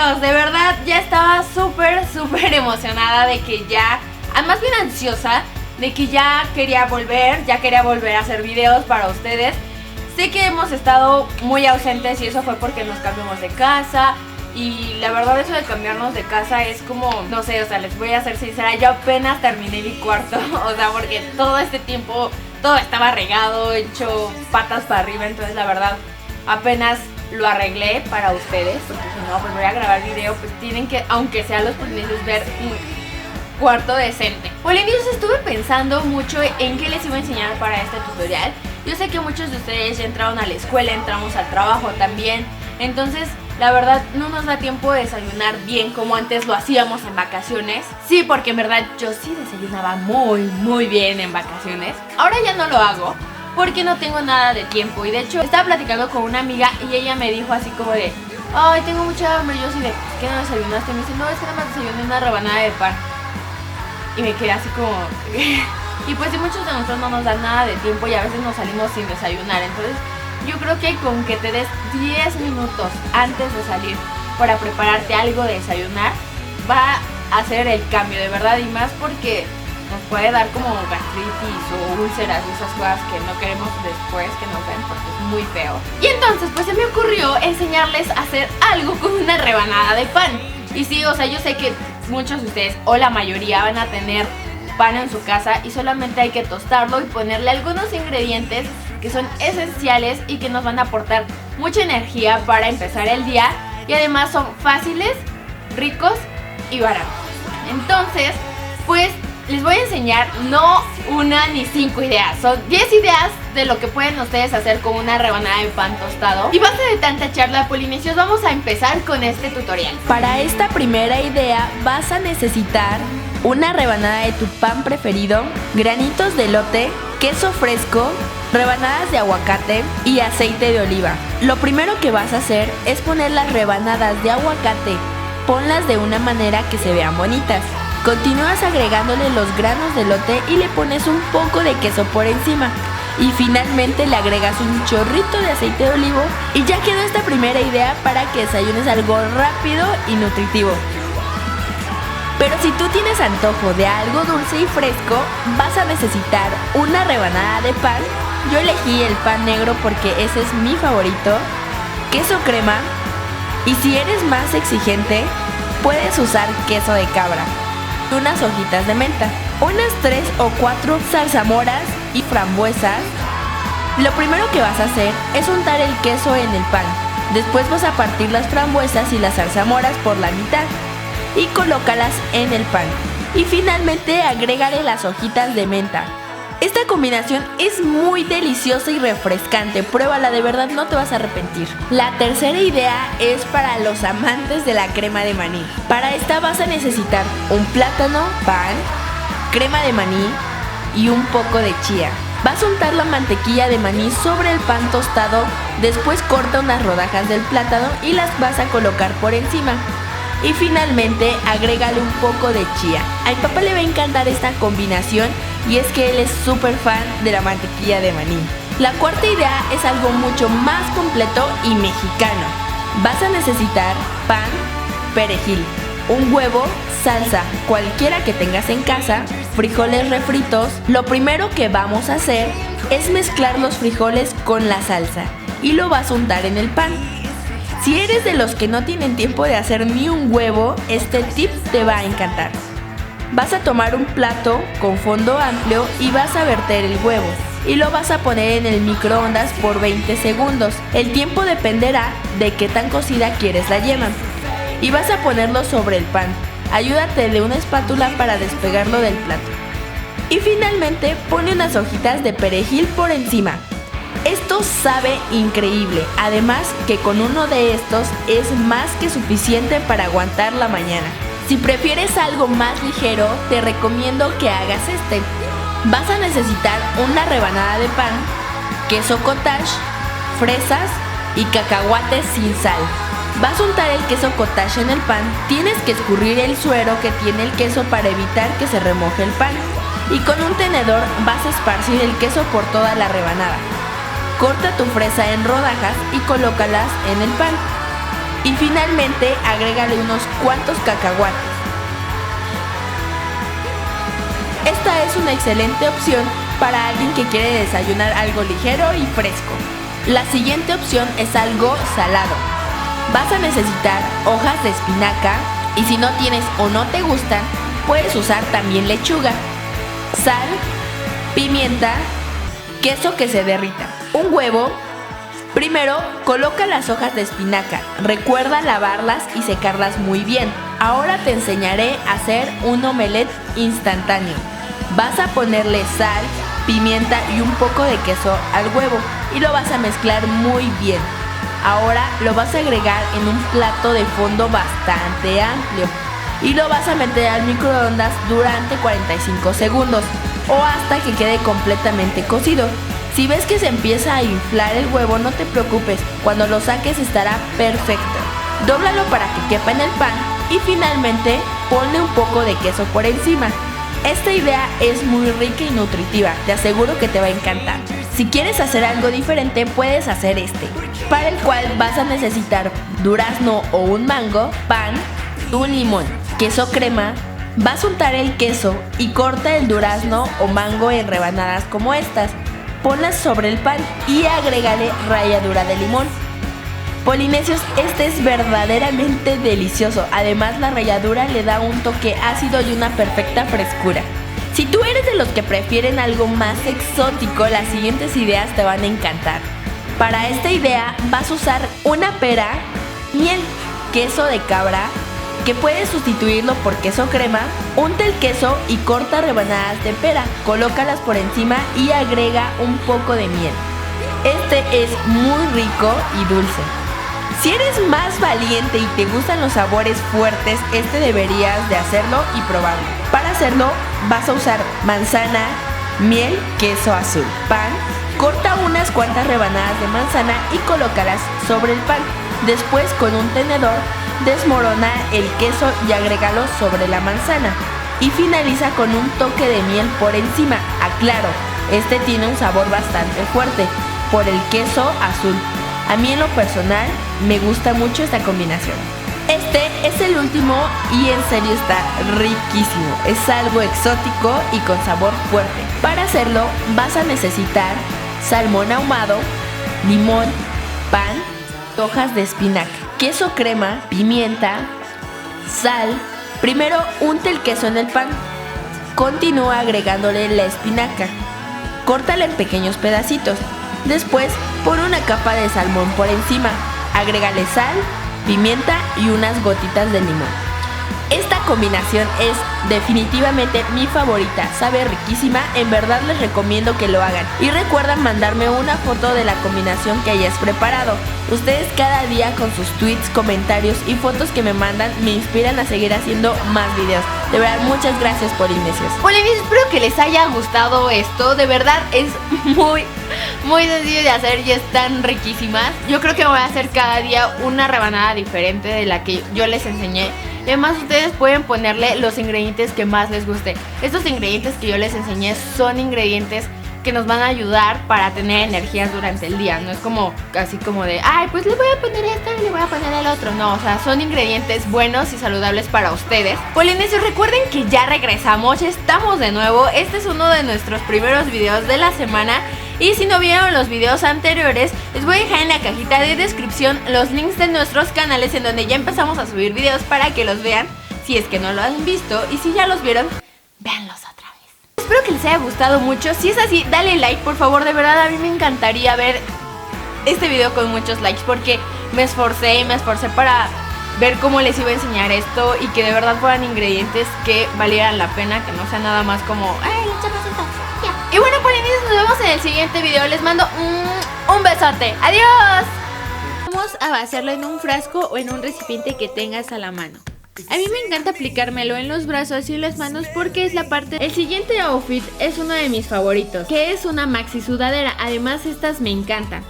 Dios, de verdad ya estaba súper emocionada de que ya, más bien ansiosa, de que ya quería volver a hacer videos para ustedes. Sé que hemos estado muy ausentes y eso fue porque nos cambiamos de casa. Y la verdad eso de cambiarnos de casa es como, no sé, o sea, les voy a ser sincera, yo apenas terminé mi cuarto. O sea, porque todo este tiempo todo estaba regado, hecho patas para arriba. Entonces la verdad apenas lo arreglé para ustedes, porque si no, pues voy a grabar video, pues tienen que, aunque sea los polinesios, ver un cuarto decente. Polinesios, estuve pensando mucho en qué les iba a enseñar para este tutorial. Yo sé que muchos de ustedes ya entraron a la escuela, entramos al trabajo también. Entonces, la verdad, no nos da tiempo de desayunar bien como antes lo hacíamos en vacaciones. Sí, porque en verdad yo sí desayunaba muy bien en vacaciones. Ahora ya no lo hago porque no tengo nada de tiempo. Y de hecho, estaba platicando con una amiga y ella me dijo así como de: ay, tengo mucha hambre. Yo así de: ¿qué no desayunaste? Y me dice: no, es que nada más desayuné una rebanada de pan. Y me quedé así como... Y pues sí, muchos de nosotros no nos dan nada de tiempo y a veces nos salimos sin desayunar. Entonces yo creo que con que te des 10 minutos antes de salir para prepararte algo de desayunar, va a hacer el cambio, de verdad. Y más porque nos puede dar como gastritis o úlceras y esas cosas que no queremos después que nos den, porque es muy feo. Y entonces pues se me ocurrió enseñarles a hacer algo con una rebanada de pan. Y sí, o sea, yo sé que muchos de ustedes o la mayoría van a tener pan en su casa y solamente hay que tostarlo y ponerle algunos ingredientes que son esenciales y que nos van a aportar mucha energía para empezar el día, y además son fáciles, ricos y baratos. Entonces, pues les voy a enseñar no una ni 5 ideas, son 10 ideas de lo que pueden ustedes hacer con una rebanada de pan tostado. Y basta de tanta charla, polinesios, vamos a empezar con este tutorial. Para esta primera idea vas a necesitar una rebanada de tu pan preferido, granitos de elote, queso fresco, rebanadas de aguacate y aceite de oliva. Lo primero que vas a hacer es poner las rebanadas de aguacate. Ponlas de una manera que se vean bonitas. Continúas agregándole los granos de elote y le pones un poco de queso por encima. Y finalmente le agregas un chorrito de aceite de olivo y ya quedó esta primera idea para que desayunes algo rápido y nutritivo. Pero si tú tienes antojo de algo dulce y fresco, vas a necesitar una rebanada de pan. Yo elegí el pan negro porque ese es mi favorito, queso crema, y si eres más exigente, puedes usar queso de cabra, unas hojitas de menta, unas 3 o 4 zarzamoras y frambuesas. Lo primero que vas a hacer es untar el queso en el pan. Después vas a partir las frambuesas y las zarzamoras por la mitad y colócalas en el pan. Y finalmente agrégale las hojitas de menta. Esta combinación es muy deliciosa y refrescante. Pruébala, de verdad no te vas a arrepentir. La tercera idea es para los amantes de la crema de maní. Para esta vas a necesitar un plátano, pan, crema de maní y un poco de chía. Vas a untar la mantequilla de maní sobre el pan tostado. Después corta unas rodajas del plátano y las vas a colocar por encima. Y finalmente agrégale un poco de chía. A mi papá le va a encantar esta combinación y es que él es súper fan de la mantequilla de maní. La cuarta idea es algo mucho más completo y mexicano. Vas a necesitar pan, perejil, un huevo, salsa, cualquiera que tengas en casa, frijoles refritos. Lo primero que vamos a hacer es mezclar los frijoles con la salsa y lo vas a untar en el pan. Si eres de los que no tienen tiempo de hacer ni un huevo, este tip te va a encantar. Vas a tomar un plato con fondo amplio y vas a verter el huevo y lo vas a poner en el microondas por 20 segundos. El tiempo dependerá de qué tan cocida quieres la yema. Y vas a ponerlo sobre el pan. Ayúdate de una espátula para despegarlo del plato. Y finalmente pone unas hojitas de perejil por encima. Esto sabe increíble, además que con uno de estos es más que suficiente para aguantar la mañana. Si prefieres algo más ligero, te recomiendo que hagas este. Vas a necesitar una rebanada de pan, queso cottage, fresas y cacahuates sin sal. Vas a untar el queso cottage en el pan, tienes que escurrir el suero que tiene el queso para evitar que se remoje el pan. Y con un tenedor vas a esparcir el queso por toda la rebanada. Corta tu fresa en rodajas y colócalas en el pan. Y finalmente agrégale unos cuantos cacahuates. Esta es una excelente opción para alguien que quiere desayunar algo ligero y fresco. La siguiente opción es algo salado. Vas a necesitar hojas de espinaca y si no tienes o no te gustan, puedes usar también lechuga, sal, pimienta, queso que se derrita, un huevo. Primero, coloca las hojas de espinaca. Recuerda lavarlas y secarlas muy bien. Ahora te enseñaré a hacer un omelette instantáneo. Vas a ponerle sal, pimienta y un poco de queso al huevo y lo vas a mezclar muy bien. Ahora lo vas a agregar en un plato de fondo bastante amplio y lo vas a meter al microondas durante 45 segundos o hasta que quede completamente cocido. Si ves que se empieza a inflar el huevo, no te preocupes, cuando lo saques estará perfecto. Dóblalo para que quepa en el pan y finalmente ponle un poco de queso por encima. Esta idea es muy rica y nutritiva, te aseguro que te va a encantar. Si quieres hacer algo diferente, puedes hacer este, para el cual vas a necesitar durazno o un mango, pan, un limón, queso crema. Vas a untar el queso y corta el durazno o mango en rebanadas como estas. Ponlas sobre el pan y agrégale ralladura de limón. Polinesios, este es verdaderamente delicioso. Además, la ralladura le da un toque ácido y una perfecta frescura. Si tú eres de los que prefieren algo más exótico, las siguientes ideas te van a encantar. Para esta idea vas a usar una pera, miel, queso de cabra, que puedes sustituirlo por queso crema. Unta el queso y corta rebanadas de pera, colócalas por encima y agrega un poco de miel. Este es muy rico y dulce. Si eres más valiente y te gustan los sabores fuertes, este deberías de hacerlo y probarlo. Para hacerlo vas a usar manzana, miel, queso azul, pan. Corta unas cuantas rebanadas de manzana y colócalas sobre el pan. Después, con un tenedor, desmorona el queso y agrégalo sobre la manzana. Y finaliza con un toque de miel por encima. Aclaro, este tiene un sabor bastante fuerte por el queso azul. A mí en lo personal me gusta mucho esta combinación. Este es el último y en serio está riquísimo. Es algo exótico y con sabor fuerte. Para hacerlo vas a necesitar salmón ahumado, limón, pan, hojas de espinaca, queso crema, pimienta, sal. Primero unta el queso en el pan. Continúa agregándole la espinaca. Córtala en pequeños pedacitos. Después pon una capa de salmón por encima. Agrégale sal, pimienta y unas gotitas de limón. Esta combinación es definitivamente mi favorita, sabe riquísima, en verdad les recomiendo que lo hagan. Y recuerden mandarme una foto de la combinación que hayas preparado. Ustedes cada día con sus tweets, comentarios y fotos que me mandan me inspiran a seguir haciendo más videos. De verdad, muchas gracias, Polinesios. Polinesios, espero que les haya gustado esto, de verdad es muy sencillo de hacer y están riquísimas. Yo creo que voy a hacer cada día una rebanada diferente de la que yo les enseñé. Y además ustedes pueden ponerle los ingredientes que más les guste. Estos ingredientes que yo les enseñé son ingredientes que nos van a ayudar para tener energías durante el día. No es como así como de, ay, pues le voy a poner esto y le voy a poner el otro. No, o sea, son ingredientes buenos y saludables para ustedes. Polinesios, recuerden que ya regresamos, ya estamos de nuevo. Este es uno de nuestros primeros videos de la semana. Y si no vieron los videos anteriores, les voy a dejar en la cajita de descripción los links de nuestros canales en donde ya empezamos a subir videos para que los vean, si es que no lo han visto. Y si ya los vieron, véanlos otra vez. Espero que les haya gustado mucho. Si es así, dale like, por favor. De verdad, a mí me encantaría ver este video con muchos likes, porque me esforcé para ver cómo les iba a enseñar esto y que de verdad fueran ingredientes que valieran la pena, que no sea nada más como, ay, le echamos esto. Y bueno, Polinesios, nos vemos en el siguiente video. Les mando un besote. ¡Adiós! Vamos a vaciarlo en un frasco o en un recipiente que tengas a la mano. A mí me encanta aplicármelo en los brazos y en las manos porque es la parte... El siguiente outfit es uno de mis favoritos, que es una maxi sudadera. Además, estas me encantan.